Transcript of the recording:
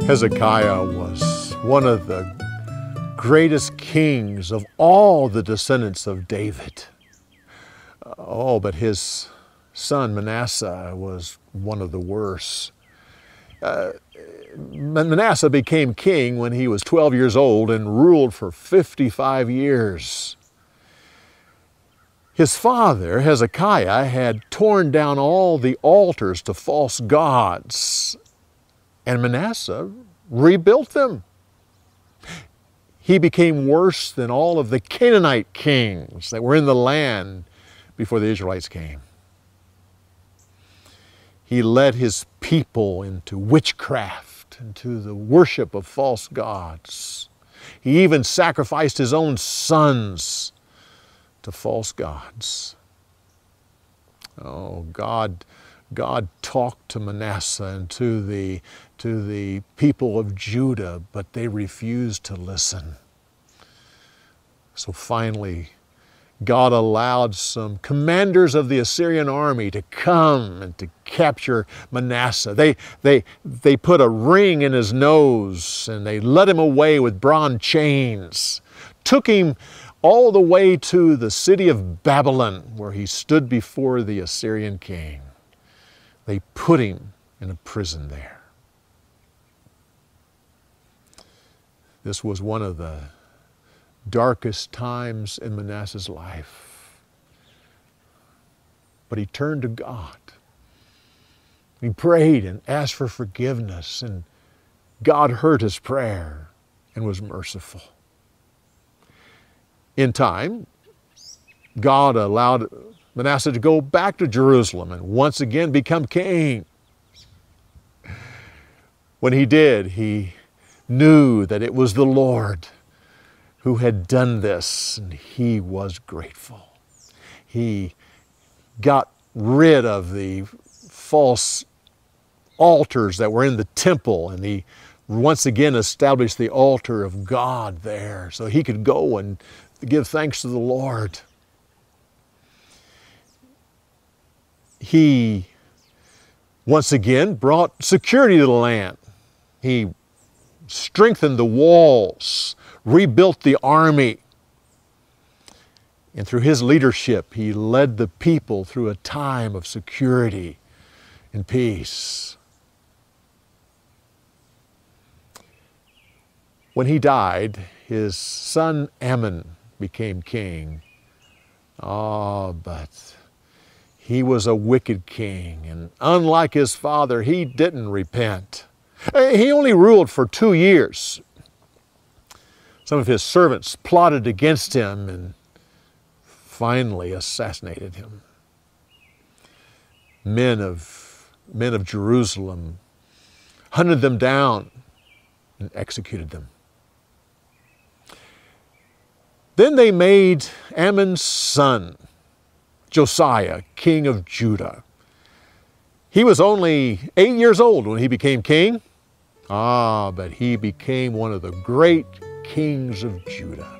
Hezekiah was one of the greatest kings of all the descendants of David. Oh, but his son Manasseh was one of the worst. Manasseh became king when he was 12 years old and ruled for 55 years. His father, Hezekiah, had torn down all the altars to false gods, and Manasseh rebuilt them. He became worse than all of the Canaanite kings that were in the land before the Israelites came. He led his people into witchcraft, into the worship of false gods. He even sacrificed his own sons to false gods. Oh, God talked to Manasseh and to the people of Judah, but they refused to listen. So finally, God allowed some commanders of the Assyrian army to come and to capture Manasseh. They put a ring in his nose and they led him away with bronze chains, took him all the way to the city of Babylon, where he stood before the Assyrian king. They put him in a prison there. This was one of the darkest times in Manasseh's life. But he turned to God. He prayed and asked for forgiveness, and God heard his prayer and was merciful. In time, God allowed Manasseh to go back to Jerusalem and once again become king. When he did, he knew that it was the Lord who had done this, and he was grateful. He got rid of the false altars that were in the temple, and he once again established the altar of God there so he could go and give thanks to the Lord. He once again brought security to the land. He strengthened the walls, rebuilt the army. And through his leadership, he led the people through a time of security and peace. When he died, his son Amon became king. But he was a wicked king, and unlike his father, he didn't repent. He only ruled for 2 years. Some of his servants plotted against him and finally assassinated him. Men of Jerusalem hunted them down and executed them. Then they made Amon's son, Josiah, king of Judah. He was only 8 years old when he became king. But he became one of the great kings of Judah.